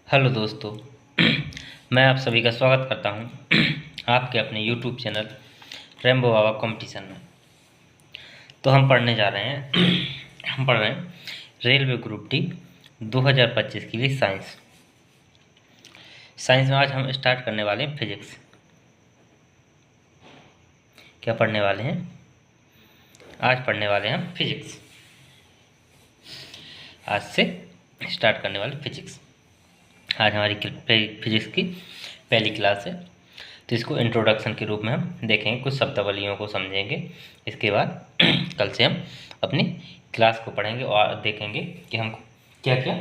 Hello दोस्तों। मैं आप सभी का स्वागत करता हूं आपके अपने यूट्यूब चैनल रेम्बो बाबा कंपटीशन में। तो हम पढ़ने जा रहे हैं हम पढ़ रहे हैं रेलवे ग्रुप डी 2025 के लिए साइंस। साइंस में आज हम स्टार्ट करने वाले हैं फिजिक्स। क्या पढ़ने वाले हैं? आज पढ़ने वाले हैं हम फिजिक्स। आज से स्टार्ट करने वाले फिजिक्स। आज हमारी फिजिक्स की पहली क्लास है, तो इसको इंट्रोडक्शन के रूप में हम देखेंगे, कुछ शब्दावलियों को समझेंगे। इसके बाद कल से हम अपनी क्लास को पढ़ेंगे और देखेंगे कि हमको क्या क्या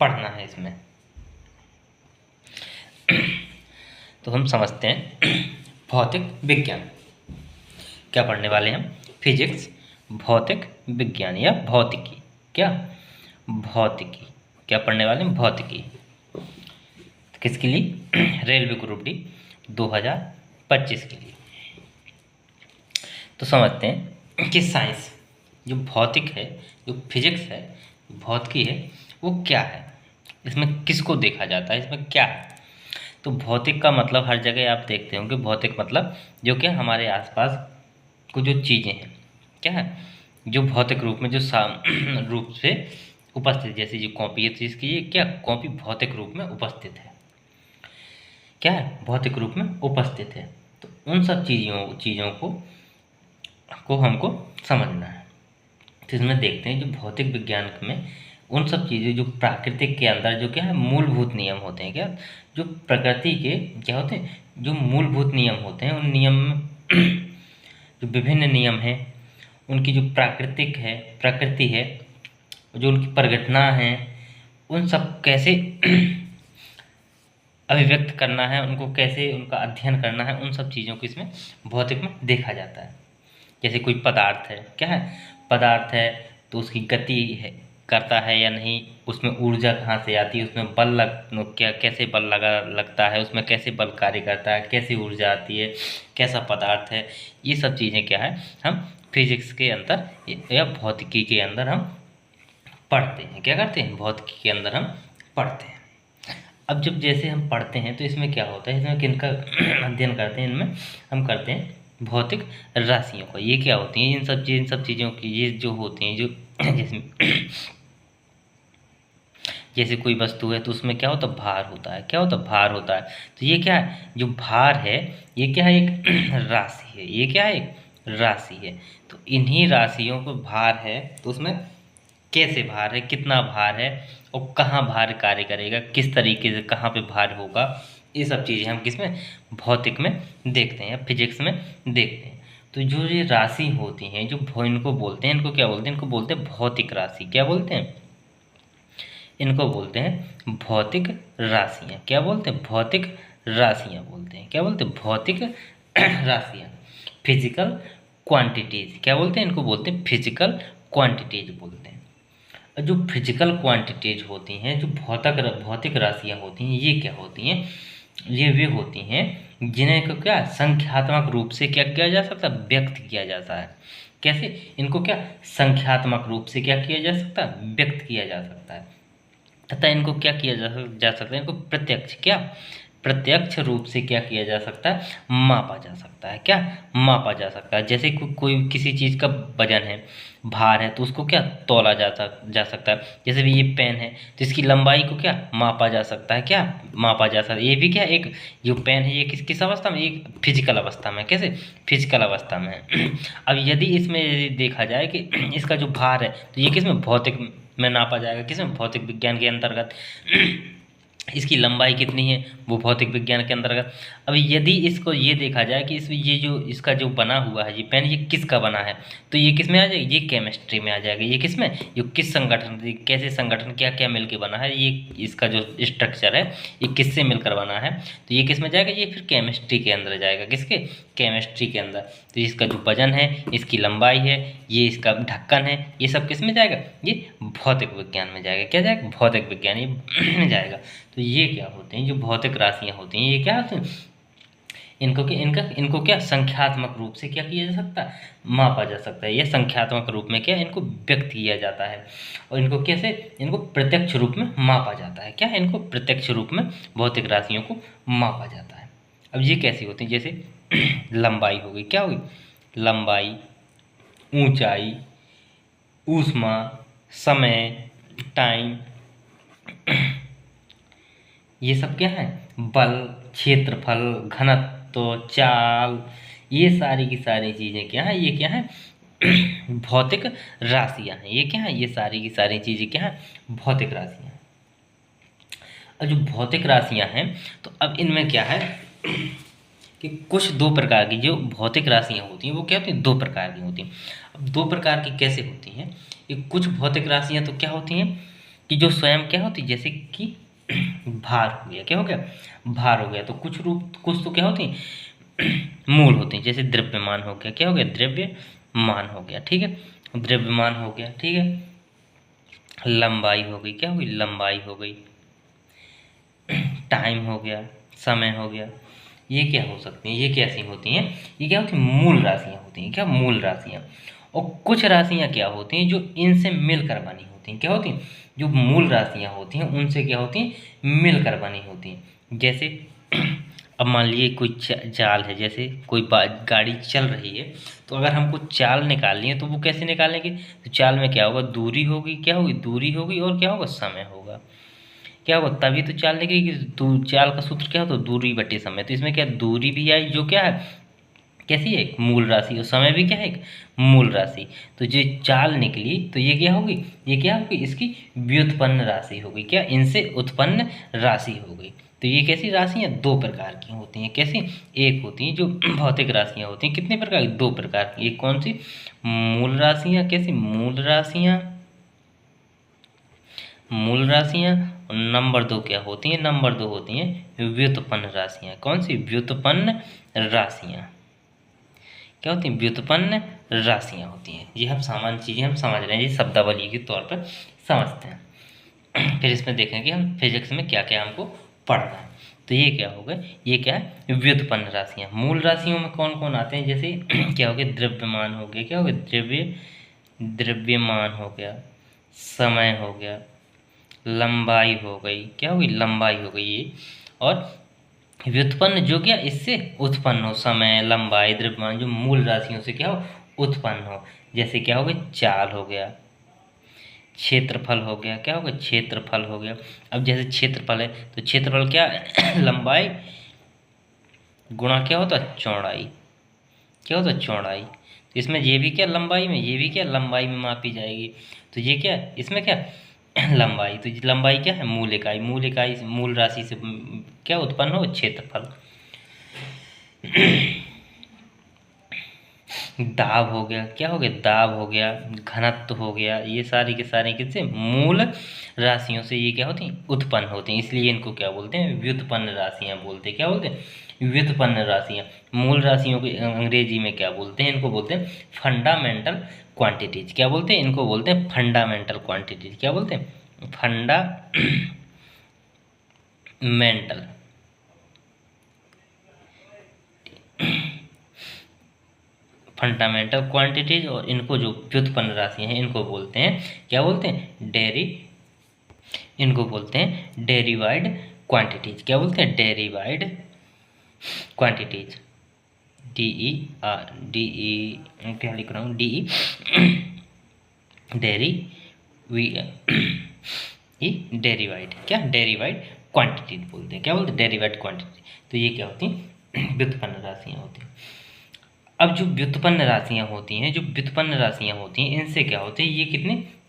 पढ़ना है इसमें। तो हम समझते हैं भौतिक विज्ञान। क्या पढ़ने वाले हैं? फिजिक्स, भौतिक विज्ञान या भौतिकी। क्या? भौतिकी। क्या पढ़ने वाले हैं? भौतिकी। किसके लिए? रेलवे ग्रुप डी 2025 के लिए। तो समझते हैं कि साइंस जो भौतिक है, जो फिजिक्स है, भौतिकी है, वो क्या है, इसमें किसको देखा जाता है, इसमें क्या है। तो भौतिक का मतलब हर जगह आप देखते होंगे, भौतिक मतलब जो क्या हमारे आसपास को जो चीज़ें हैं, क्या है, जो भौतिक रूप में जो रूप से उपस्थित, जैसे जो कॉपी है, तो इसकी ये क्या कॉपी भौतिक रूप में उपस्थित है। क्या है? भौतिक रूप में उपस्थित है। तो उन सब चीज़ों को हमको समझना है। तो इसमें देखते हैं जो भौतिक विज्ञान में उन सब चीज़ें जो प्राकृतिक के अंदर जो क्या है मूलभूत नियम होते हैं, क्या जो प्रकृति के क्या होते हैं, जो मूलभूत नियम होते हैं, उन नियम में जो विभिन्न नियम हैं, उनकी जो प्रकृति है, जो उनकी प्रघटना है, उन सब कैसे अभिव्यक्त करना है, उनको कैसे उनका अध्ययन करना है, उन सब चीज़ों को इसमें भौतिक में देखा जाता है। जैसे कोई पदार्थ है, क्या है, पदार्थ है, तो उसकी गति है, करता है या नहीं, उसमें ऊर्जा कहाँ से आती है, उसमें कैसे बल लगता है, उसमें कैसे बल कार्य करता है, कैसे ऊर्जा आती है, कैसा पदार्थ है, ये सब चीज़ें क्या है हम फिजिक्स के अंदर या भौतिकी के अंदर हम पढ़ते हैं। क्या करते हैं? भौतिकी के अंदर हम पढ़ते हैं। अब जब जैसे हम पढ़ते हैं तो इसमें क्या होता है, इसमें किनका अध्ययन करते हैं, इनमें हम करते हैं भौतिक राशियों का। ये क्या होती हैं? इन सब चीज़ों की ये जो होती हैं, जो जैसे कोई वस्तु है तो उसमें क्या होता है? भार होता है। क्या होता है? भार होता है। तो ये क्या है, जो भार है, ये क्या है? एक राशि है। ये क्या है? एक राशि है। तो इन्हीं राशियों को भार है, तो उसमें कैसे भार है, कितना भार है, और कहाँ भार कार्य करेगा, किस तरीके से कहाँ पे भार होगा, ये सब चीज़ें हम किसमें भौतिक में देखते हैं या फिजिक्स में देखते हैं। तो जो ये राशि होती हैं, जो इनको बोलते हैं, इनको क्या बोलते हैं? इनको बोलते हैं भौतिक राशि। क्या बोलते हैं? इनको बोलते हैं भौतिक राशियाँ। क्या बोलते हैं? भौतिक राशियाँ बोलते हैं। क्या बोलते हैं? भौतिक राशियाँ, फिजिकल क्वांटिटीज। क्या बोलते हैं? इनको बोलते हैं फिजिकल क्वांटिटीज बोलते हैं। जो फिजिकल क्वांटिटीज होती हैं, जो भौतिक राशियाँ होती हैं, ये क्या होती हैं? ये वे होती हैं जिन्हें को क्या संख्यात्मक रूप से क्या किया जा सकता है? व्यक्त किया जाता है। कैसे? इनको क्या संख्यात्मक रूप से क्या किया जा सकता है? व्यक्त किया जा सकता है। तथा इनको क्या किया जा सकता है? इनको प्रत्यक्ष रूप से क्या किया जा सकता है? मापा जा सकता है। क्या मापा जा सकता है? जैसे कोई किसी चीज़ का वजन है, भार है, तो उसको क्या तौला जा सकता है। जैसे भी ये पेन है, तो इसकी लंबाई को क्या मापा जा सकता है। क्या मापा जा सकता है? ये भी क्या एक जो पेन है, ये किस अवस्था में? एक फिजिकल अवस्था में। कैसे? फिजिकल अवस्था में। अब यदि इसमें यदि देखा जाए कि इसका जो भार है, तो ये किसमें भौतिक में नापा जाएगा, किसमें भौतिक विज्ञान के अंतर्गत। इसकी लंबाई कितनी है, वो भौतिक विज्ञान के अंतर्गत। अब यदि इसको ये देखा जाए कि इसमें ये जो इसका जो बना हुआ है ये पेन, ये किसका बना है, तो ये किस में आ जाएगी? ये केमिस्ट्री में आ जाएगा। ये किस में? ये किस संगठन, कैसे संगठन, क्या क्या मिलकर बना है, ये इसका जो स्ट्रक्चर है ये किससे मिलकर बना है, तो ये किस में जाएगा? ये फिर केमिस्ट्री के अंदर जाएगा। किसके? केमिस्ट्री के अंदर। तो इसका जो वजन है, इसकी लंबाई है, ये इसका ढक्कन है, ये सब किस में जाएगा? ये भौतिक विज्ञान में जाएगा। क्या जाएगा? भौतिक विज्ञान ये में जाएगा। तो ये क्या होते हैं? जो भौतिक राशियाँ होती हैं, ये क्या होती हैं? इनको क्या संख्यात्मक रूप से क्या किया जा सकता है, मापा जा सकता है, या संख्यात्मक रूप में क्या इनको व्यक्त किया जाता है। और इनको कैसे, इनको प्रत्यक्ष रूप में मापा जाता है, क्या इनको प्रत्यक्ष रूप में भौतिक राशियों को मापा जाता है। अब ये कैसी होती है, जैसे लंबाई हो गई, क्या हुई, लंबाई, ऊंचाई, ऊष्मा, समय, टाइम, ये सब क्या है, बल, क्षेत्रफल, घनत्व, चाल, ये सारी की सारी चीज़ें क्या है, ये क्या है भौतिक राशियाँ हैं। ये क्या है, ये सारी की सारी चीज़ें क्या है, भौतिक राशियाँ हैं। अब जो भौतिक राशियाँ हैं तो अब इनमें क्या है कि कुछ दो प्रकार की जो भौतिक राशियाँ होती हैं वो क्या होती हैं, दो प्रकार की होती हैं। अब दो प्रकार की कैसे होती हैं, कि कुछ भौतिक राशियाँ तो क्या होती हैं कि जो स्वयं क्या होती है, जैसे कि भार हो गया, क्या हो गया, भार हो गया। तो कुछ तो क्या होती हैं मूल होती हैं, जैसे द्रव्यमान हो गया, क्या हो गया, द्रव्यमान हो गया, ठीक है, द्रव्यमान हो गया, ठीक है। लंबाई हो गई, क्या हो गई, लंबाई हो गई। टाइम हो गया, समय हो गया। ये क्या हो सकती हैं, ये कैसी होती हैं, ये क्या होती हैं, मूल राशियाँ होती हैं, क्या, मूल राशियाँ। और कुछ राशियाँ क्या होती हैं जो इनसे मिलकर बनी होती हैं, क्या होती हैं, जो मूल राशियाँ होती हैं उनसे क्या होती हैं, मिलकर बनी होती हैं। जैसे अब मान लीजिए कोई चाल है, जैसे कोई गाड़ी चल रही है, तो अगर हमको चाल निकालनी है तो वो कैसे निकालेंगे, तो चाल में क्या होगा, दूरी होगी, क्या होगी, दूरी होगी, और क्या होगा, समय होगा, क्या होगा, तभी तो चाल निकलेगी। चाल का सूत्र क्या होता है, दूरी बटे समय। तो इसमें क्या दूरी भी आई, जो क्या है, कैसी है, एक मूल राशि, और समय भी क्या है, एक मूल राशि। तो जो चाल निकली तो ये क्या होगी, ये क्या होगी, इसकी व्युत्पन्न राशि होगी, क्या, इनसे उत्पन्न राशि हो गई। तो ये कैसी राशियाँ, दो प्रकार की होती हैं, कैसी, एक होती हैं जो भौतिक राशियाँ होती हैं, कितने प्रकार की, दो प्रकार की। एक कौन सी, मूल राशियाँ, कैसी, मूल राशियाँ, मूल राशियाँ। और नंबर दो क्या होती हैं, नंबर दो होती हैं व्युत्पन्न राशियाँ। कौन सी, व्युत्पन्न राशियाँ, क्या होती हैं, व्युत्पन्न राशियाँ होती हैं। ये हम सामान्य चीज़ें हम समझ रहे हैं, ये शब्दावली के तौर पर समझते हैं। फिर इसमें देखेंगे हम फिजिक्स में क्या क्या हमको पढ़ना है। तो ये क्या हो गए, ये क्या है, व्युत्पन्न राशियाँ। मूल राशियों में कौन कौन आते हैं, जैसे क्या हो गया, द्रव्यमान हो गया, क्या हो गया, द्रव्यमान हो गया, समय हो गया, लंबाई हो गई, क्या हो गई, लंबाई हो गई ये। और व्युत्पन्न जो क्या इससे उत्पन्न हो, समय, लंबाई, द्रव्यमान, जो मूल राशियों से क्या हो, उत्पन्न हो। जैसे क्या हो गया, चाल हो गया, क्षेत्रफल हो गया, क्या हो गया, क्षेत्रफल हो गया। अब जैसे क्षेत्रफल है तो क्षेत्रफल क्या लंबाई गुणा क्या होता है, चौड़ाई, क्या होता है, चौड़ाई। तो इसमें ये भी क्या लंबाई में, ये भी क्या लंबाई में मापी जाएगी। तो ये क्या, इसमें क्या लंबाई, तो लंबाई क्या है, मूल इकाई, मूल इकाई मूल राशि से क्या उत्पन्न हो, क्षेत्रफल। दाब हो गया, क्या हो गया, दाब हो गया, घनत्व हो गया। ये सारी के सारे किससे, मूल राशियों से ये क्या होती हैं, उत्पन्न होती हैं। इसलिए इनको क्या बोलते हैं, व्युत्पन्न राशियाँ बोलते हैं, क्या बोलते हैं, व्युत्पन्न राशियाँ। मूल राशियों को अंग्रेजी में क्या बोलते हैं, इनको बोलते हैं फंडामेंटल क्वांटिटीज। क्या बोलते हैं, इनको बोलते हैं फंडामेंटल क्वांटिटीज। क्या बोलते हैं, फंडामेंटल फंडामेंटल क्वांटिटीज। और इनको जो व्युत्पन्न राशियाँ हैं इनको बोलते हैं, क्या बोलते हैं, इनको बोलते हैं डेरिवाइड क्वांटिटीज। क्या बोलते हैं, डेरिवाइड क्वांटिटीज, DE क्या लिख रहा हूँ, DE डेरिवाइड, क्या, डेरिवाइड क्वांटिटीज बोलते हैं। क्या बोलते हैं, डेरिवाइड क्वांटिटी। तो ये क्या होती हैं, व्युत्पन्न राशियाँ होती हैं। अब जो व्युत्पन्न राशियाँ होती हैं, जो व्युत्पन्न राशियाँ होती हैं, इनसे क्या होते हैं,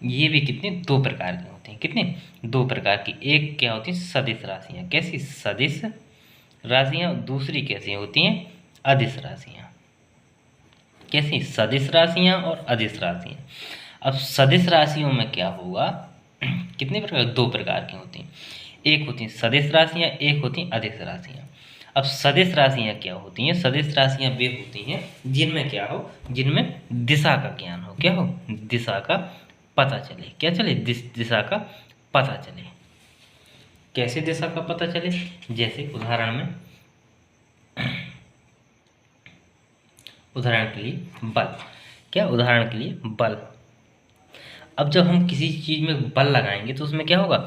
ये भी कितने, दो प्रकार की होती हैं, कितने, दो प्रकार की। एक क्या होती है, सदिश राशियाँ, कैसी, सदिश राशियाँ। दूसरी कैसी होती हैं, अदिश राशियाँ, कैसी, सदिश राशियाँ और अदिश राशियाँ। अब सदिश राशियों में क्या होगा, कितने प्रकार, दो प्रकार की होती हैं। एक होती हैं सदिश राशियाँ, एक होती हैं अदिश राशियाँ। अब सदिश राशियाँ क्या होती हैं, सदिश राशियाँ वे होती हैं जिनमें क्या हो, जिनमें दिशा का ज्ञान हो, क्या हो, दिशा का पता चले, क्या चले, दिशा का पता चले। कैसे दिशा का पता चले, जैसे उदाहरण में उदाहरण के लिए बल। क्या? उदाहरण के लिए बल। अब जब हम किसी चीज़ में बल लगाएंगे तो उसमें क्या होगा?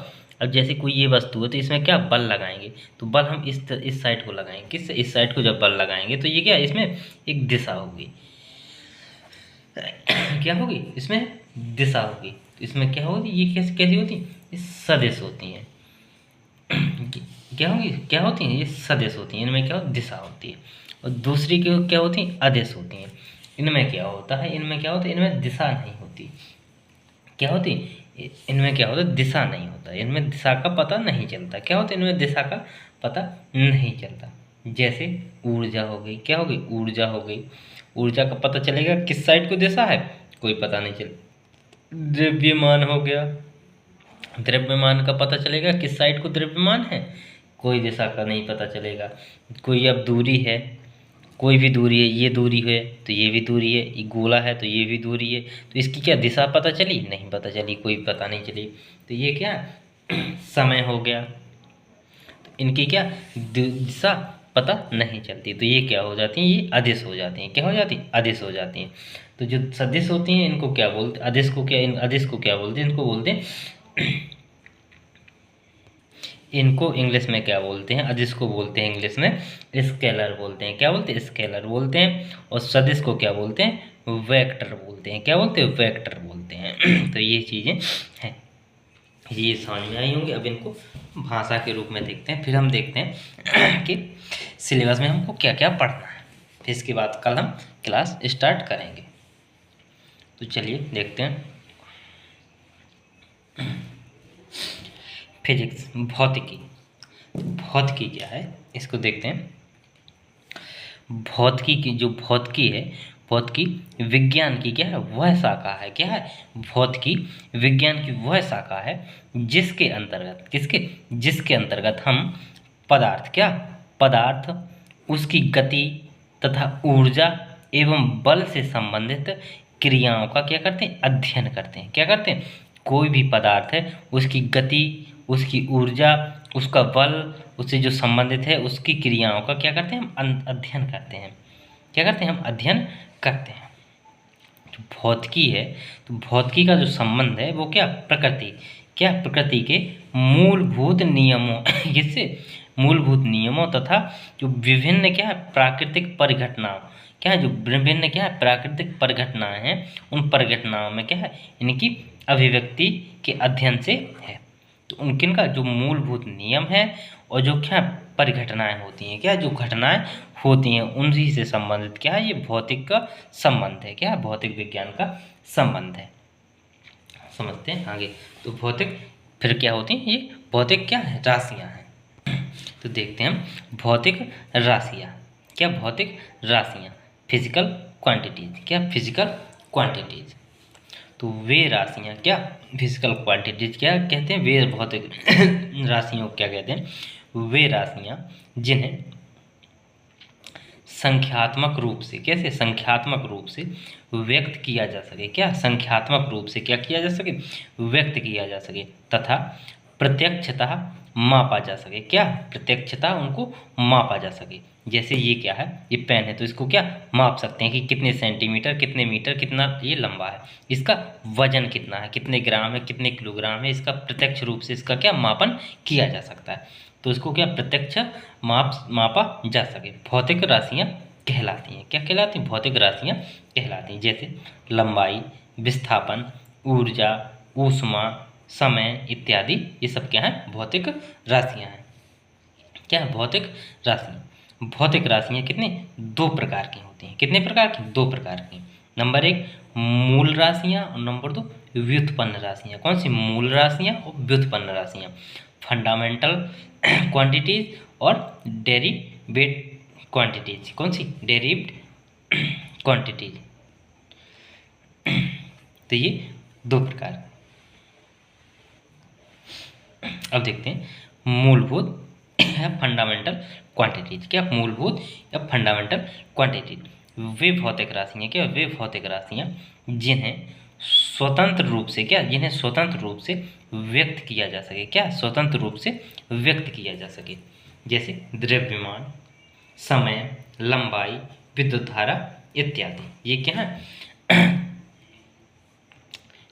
अब जैसे कोई ये वस्तु है तो इसमें क्या बल लगाएंगे, तो बल हम इस साइड को लगाएंगे। किस? इस साइड को जब बल लगाएंगे तो ये क्या, इसमें एक दिशा होगी। क्या होगी? इसमें दिशा होगी। तो इसमें क्या होगी? ये कैसे कैसी होती? ये सदिश होती हैं। क्या होंगी? क्या होती हैं? ये सदिश होती हैं। इनमें क्या हो? दिशा होती है। और दूसरी क्या होती हैं? अदिश होती हैं। इनमें क्या होता है? इनमें क्या होता है? इनमें दिशा नहीं होती। क्या होती? इनमें क्या होता है? दिशा नहीं होता। इनमें दिशा का पता नहीं चलता। क्या होता है? इनमें दिशा का पता नहीं चलता। जैसे ऊर्जा हो गई। क्या हो गई? ऊर्जा हो गई। ऊर्जा का पता चलेगा किस साइड को दिशा है, कोई पता नहीं चल। द्रव्यमान हो गया। द्रव्यमान का पता चलेगा किस साइड को द्रव्यमान है, कोई दिशा का नहीं पता चलेगा। कोई अब दूरी है, कोई भी दूरी है, ये दूरी है तो ये भी दूरी है, ये गोला है तो ये भी दूरी है, तो इसकी क्या दिशा पता चली? नहीं पता चली, कोई पता नहीं चली। तो ये क्या समय हो गया। तो इनकी क्या दिशा पता नहीं चलती, तो ये क्या हो जाती हैं? ये अदिश हो जाती हैं। क्या हो जाती हैं? अदिश हो जाती हैं। तो जो सदिश होती हैं इनको क्या बोलते? अदिश को क्या? इन अदिश को क्या बोलते हैं? इनको बोलते हैं इनको इंग्लिश में क्या बोलते हैं? अदिश को बोलते हैं इंग्लिश में स्केलर बोलते हैं। क्या बोलते हैं? स्केलर बोलते हैं। और सदिश को क्या बोलते हैं? वेक्टर बोलते हैं। क्या बोलते हैं? वेक्टर बोलते हैं। तो ये चीज़ें हैं, ये समझ में आई होंगी। अब इनको भाषा के रूप में देखते हैं, फिर हम देखते हैं कि सिलेबस में हमको क्या क्या पढ़ना है। फिर इसके बाद कल हम क्लास स्टार्ट करेंगे। तो चलिए देखते हैं। फिजिक्स, भौतिकी। भौतिकी क्या है इसको देखते हैं। भौतिकी की जो भौतिकी है, भौतिकी विज्ञान की क्या है? वह शाखा है। क्या है? भौतिकी विज्ञान की वह शाखा है जिसके अंतर्गत, किसके? जिसके अंतर्गत हम पदार्थ, क्या? पदार्थ, उसकी गति तथा ऊर्जा एवं बल से संबंधित क्रियाओं का क्या करते हैं? अध्ययन करते हैं। क्या करते हैं? कोई भी पदार्थ है उसकी गति, उसकी ऊर्जा, उसका बल, उससे जो संबंधित है उसकी क्रियाओं का क्या करते हैं? हम अध्ययन करते हैं। क्या करते हैं? हम अध्ययन करते हैं। जो भौतिकी है, तो भौतिकी का जो संबंध है वो क्या? प्रकृति, क्या? प्रकृति के मूलभूत नियमों किससे? मूलभूत नियमों तथा जो विभिन्न क्या है? प्राकृतिक परिघटनाओं, क्या है? जो विभिन्न क्या है? प्राकृतिक परिघटनाएं हैं, उन परिघटनाओं में क्या है? इनकी अभिव्यक्ति के अध्ययन से है। तो उनकिन का जो मूलभूत नियम है और जो क्या परिघटनाएं होती हैं, क्या? जो घटनाएं होती हैं उन्हीं से संबंधित क्या है? ये भौतिक का संबंध है। क्या है? भौतिक विज्ञान का संबंध है। समझते हैं आगे। तो भौतिक फिर क्या होती हैं? ये भौतिक क्या है? राशियाँ हैं। तो देखते हैं हम भौतिक राशियाँ। क्या? भौतिक राशियाँ, फिजिकल क्वांटिटीज। क्या? Physical quantities. तो वे राशियाँ क्या? फिजिकल क्वांटिटीज क्या कहते हैं? वे भौतिक राशियों को क्या कहते हैं? वे राशियाँ जिन्हें संख्यात्मक रूप से, कैसे? संख्यात्मक रूप से व्यक्त किया जा सके। क्या? संख्यात्मक रूप से क्या किया जा सके? व्यक्त किया जा सके तथा प्रत्यक्षतः मापा जा सके। क्या? प्रत्यक्षतः उनको मापा जा सके। जैसे ये क्या है? ये पेन है, तो इसको क्या माप सकते हैं कि कितने सेंटीमीटर, कितने मीटर, कितना ये लंबा है, इसका वजन कितना है, कितने ग्राम है, कितने किलोग्राम है, इसका प्रत्यक्ष रूप से इसका क्या मापन किया जा सकता है। तो इसको क्या प्रत्यक्ष मापा जा सके, भौतिक राशियाँ कहलाती हैं। क्या कहलाती हैं? भौतिक राशियाँ कहलाती हैं। जैसे लंबाई, विस्थापन, ऊर्जा, ऊष्मा, समय इत्यादि, ये सब क्या है? भौतिक राशियाँ हैं। क्या है? भौतिक राशियाँ। भौतिक राशियाँ कितनी? दो प्रकार की होती हैं। कितने प्रकार की? दो प्रकार की। नंबर एक मूल राशियाँ और नंबर दो व्युत्पन्न राशियाँ। कौन सी? मूल राशियाँ और व्युत्पन्न राशियाँ। फंडामेंटल क्वांटिटीज और डेरिवेट क्वांटिटीज। कौन सी? डेरिव्ड क्वांटिटीज। तो ये दो प्रकार। अब देखते हैं मूलभूत या फंडामेंटल क्वांटिटीज। क्या? मूलभूत या फंडामेंटल क्वांटिटीज वे भौतिक राशियाँ, क्या? वे भौतिक राशियाँ जिन्हें स्वतंत्र रूप से, क्या? जिन्हें स्वतंत्र रूप से व्यक्त किया जा सके। क्या? स्वतंत्र रूप से व्यक्त किया जा सके। जैसे द्रव्यमान, समय, लंबाई, विद्युत धारा इत्यादि। ये क्या है?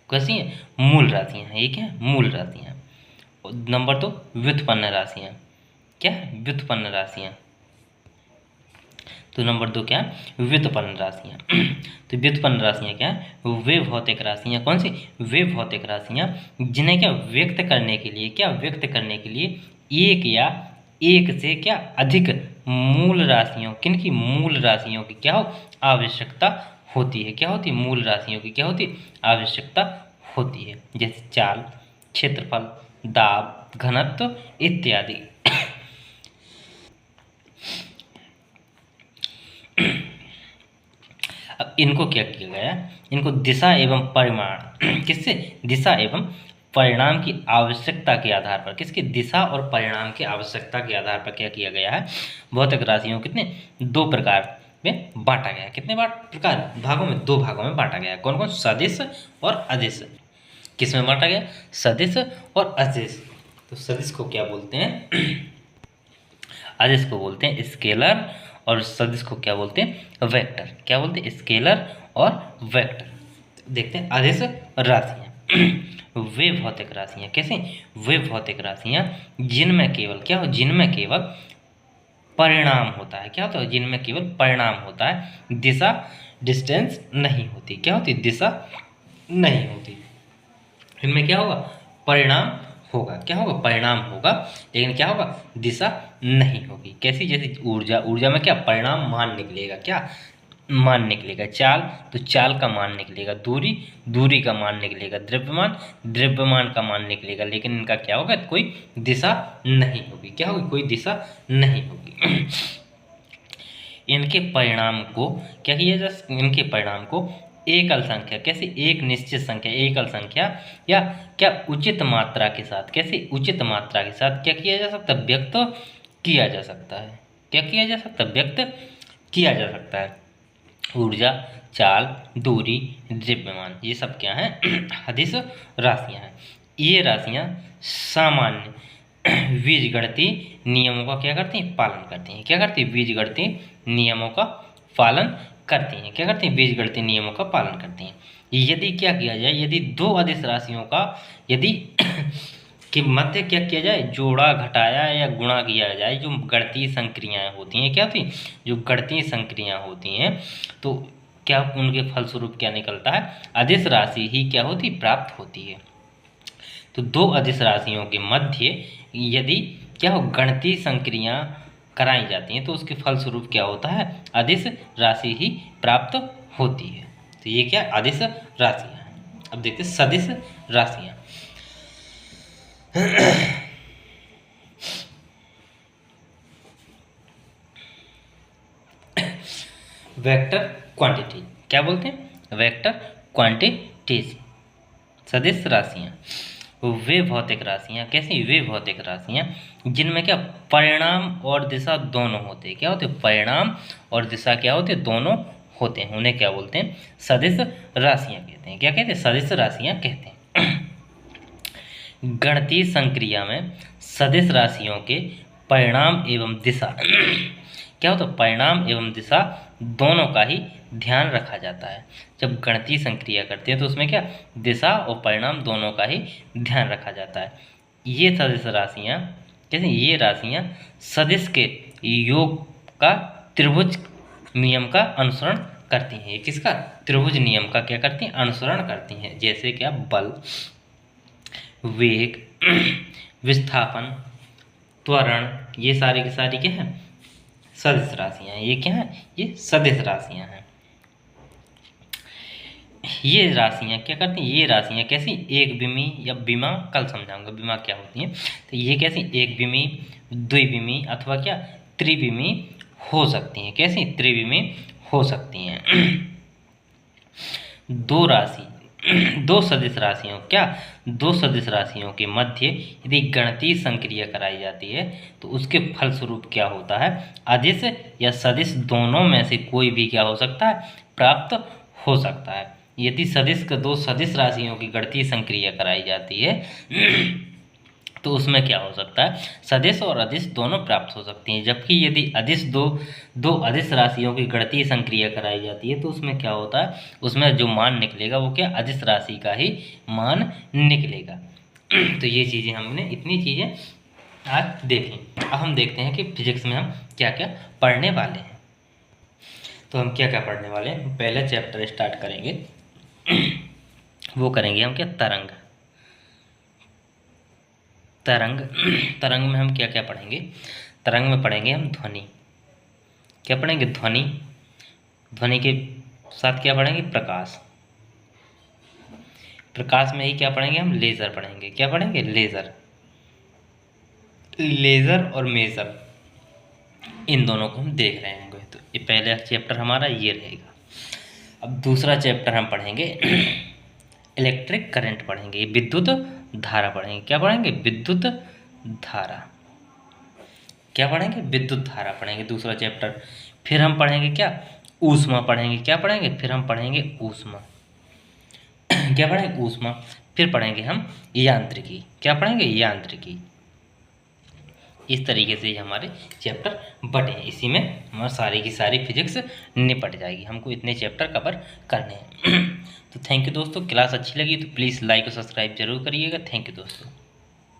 कैसी है? मूल राशियां हैं। ये क्या है? मूल राशियां। नंबर 2 व्युत्पन्न राशियां। क्या है? व्युत्पन्न राशियां। तो नंबर 2 क्या है? व्युत्पन्न राशियां। तो व्युत्पन्न राशियां क्या है? वे भौतिक राशियां। कौन सी? वे भौतिक राशियां जिन्हें क्या व्यक्त करने के लिए, क्या व्यक्त करने के लिए एक या एक से क्या अधिक मूल राशियों, किन की? मूल राशियों की क्या हो? आवश्यकता होती है। क्या होती है? मूल राशियों की क्या होती है? आवश्यकता होती है। जैसे चाल, क्षेत्रफल, दाब, घनत्व इत्यादि। अब इनको क्या किया गया? इनको दिशा एवं परिमाण किससे? दिशा एवं परिणाम की आवश्यकता के आधार पर, किसकी? दिशा और परिणाम की आवश्यकता के आधार पर क्या किया गया है? भौतिक राशियों को कितने? 2 प्रकार में बांटा गया है। कितने प्रकार? भागों में, 2 भागों में बांटा गया है। कौन कौन? सदिश और अदिश। किस में बांटा गया? सदिश और अदिश। तो सदिश को क्या बोलते हैं? अदिश को बोलते हैं स्केलर, और सदिश को क्या बोलते हैं? वेक्टर। क्या बोलते हैं? स्केलर और वेक्टर। देखते हैं अदिश राशियां। वे भौतिक राशियां। कैसे? वे भौतिक राशियां जिनमें केवल क्या हो? जिनमें केवल परिणाम होता है। क्या होता है? जिनमें केवल परिणाम होता है, दिशा डिस्टेंस नहीं होती। क्या होती? दिशा नहीं होती। इनमें क्या होगा? परिणाम होगा। क्या होगा? परिणाम होगा, लेकिन क्या होगा? दिशा नहीं होगी। कैसी? जैसे ऊर्जा, ऊर्जा में क्या? परिणाम मान निकलेगा। क्या मान निकलेगा? चाल, तो चाल का मान निकलेगा। दूरी, दूरी का मान निकलेगा। द्रव्यमान, द्रव्यमान का मान निकलेगा। लेकिन इनका क्या होगा? कोई दिशा नहीं होगी। क्या होगी? कोई दिशा नहीं होगी। इनके परिणाम को क्या किया जा सकता? इनके परिणाम को एकल संख्या, कैसे? एक निश्चित संख्या, एकल संख्या या क्या उचित मात्रा के साथ, कैसे? उचित मात्रा के साथ क्या किया जा सकता? व्यक्त किया जा सकता है। क्या किया जा सकता? व्यक्त किया जा सकता है। ऊर्जा, चाल, दूरी, द्रव्यमान, ये सब क्या है? अदिश राशियां हैं। ये राशियां सामान्य बीजगणितीय नियमों का क्या करती हैं? पालन करती हैं। क्या करती हैं? बीजगणितीय नियमों का पालन करती हैं। क्या करती हैं? बीजगणितीय नियमों का पालन करती हैं। यदि क्या किया जाए? यदि 2 अदिश राशियों का यदि के मध्य क्या किया जाए? जोड़ा, घटाया या गुणा किया जाए, जो गणितीय संक्रियाएं होती हैं, क्या होती हैं? जो गणितीय संक्रियाएं होती हैं, तो क्या उनके फलस्वरूप क्या निकलता है? अदिश राशि ही क्या होती? प्राप्त होती है। तो 2 अदिश राशियों के मध्य यदि क्या हो? गणितीय संक्रियां कराई जाती हैं, तो उसके फलस्वरूप क्या होता है? अदिश राशि ही प्राप्त होती है। तो ये क्या? अदिश राशियां हैं। अब देखते हैं सदिश राशियां। Vector quantity. क्या बोलते हैं? Vector quantities. सदिश राशियां वे भौतिक राशियां। कैसी? वे भौतिक राशियां जिनमें क्या परिणाम और दिशा दोनों होते हैं। क्या होते हैं? परिणाम और दिशा क्या होते हैं? दोनों होते हैं। उन्हें क्या बोलते हैं? सदिश राशियां कहते हैं। क्या कहते हैं? सदिश राशियां कहते हैं। गणितीय संक्रिया में सदिश राशियों के परिणाम एवं दिशा क्या होता है? परिणाम एवं दिशा दोनों का ही ध्यान रखा जाता है। जब गणितीय संक्रिया करते हैं तो उसमें क्या दिशा और परिणाम दोनों का ही ध्यान रखा जाता है। ये सदिश राशियाँ कैसे? ये राशियाँ सदिश के योग का त्रिभुज नियम का अनुसरण करती हैं। ये किसका? त्रिभुज नियम का क्या करती हैं? अनुसरण करती हैं। जैसे क्या? बल, वेग, विस्थापन, त्वरण, ये सारी की सारी क्या है? सदिश राशियाँ। ये क्या है? ये सदिश राशियाँ हैं। ये राशियाँ क्या करती हैं? ये राशियाँ कैसी? एक विमी या विमा, कल समझाऊंगा विमा क्या होती हैं। तो ये कैसी? एक विमी, द्विविमी अथवा क्या त्रिविमी हो सकती हैं। कैसी? त्रिविमी हो सकती हैं। दो सदिश राशियों क्या? दो सदिश राशियों के मध्य यदि गणितीय संक्रिया कराई जाती है तो उसके फलस्वरूप क्या होता है? अदिश या सदिश दोनों में से कोई भी क्या हो सकता है? प्राप्त हो सकता है। यदि दो सदिश राशियों की गणितीय संक्रिया कराई जाती है तो उसमें क्या हो सकता है, सदिश और अदिश दोनों प्राप्त हो सकती हैं। जबकि यदि अदिश दो अदिश राशियों की गणितीय संक्रिया कराई जाती है तो उसमें क्या होता है, उसमें जो मान निकलेगा वो क्या, अदिश राशि का ही मान निकलेगा। तो ये चीज़ें हमने इतनी चीज़ें आज देखी। अब हम देखते हैं कि फिजिक्स में हम क्या क्या पढ़ने वाले हैं। तो हम क्या क्या पढ़ने वाले हैं, पहले चैप्टर स्टार्ट करेंगे। वो करेंगे हम क्या, तरंग। तरंग तरंग में हम क्या क्या पढ़ेंगे, तरंग में पढ़ेंगे हम ध्वनि। क्या पढ़ेंगे, ध्वनि। ध्वनि के साथ क्या पढ़ेंगे, प्रकाश। प्रकाश में ही क्या पढ़ेंगे हम, लेज़र पढ़ेंगे। क्या पढ़ेंगे, लेज़र। लेज़र और मेज़र, इन दोनों को हम देख रहे होंगे। तो ये पहला चैप्टर हमारा ये रहेगा। अब दूसरा चैप्टर हम पढ़ेंगे इलेक्ट्रिक करंट पढ़ेंगे, विद्युत धारा पढ़ेंगे। क्या पढ़ेंगे, विद्युत धारा। क्या पढ़ेंगे, विद्युत धारा पढ़ेंगे, दूसरा चैप्टर। फिर हम पढ़ेंगे क्या, ऊष्मा पढ़ेंगे। क्या पढ़ेंगे, फिर हम पढ़ेंगे ऊष्मा। क्या पढ़ेंगे, ऊष्मा। फिर पढ़ेंगे हम यांत्रिकी। क्या पढ़ेंगे, यांत्रिकी। इस तरीके से हमारे चैप्टर बटे हैं। इसी में हमारा सारी की सारी फिजिक्स निपट जाएगी। हमको इतने चैप्टर कवर करने हैं। तो थैंक यू दोस्तों, क्लास अच्छी लगी तो प्लीज़ लाइक और सब्सक्राइब जरूर करिएगा। थैंक यू दोस्तों।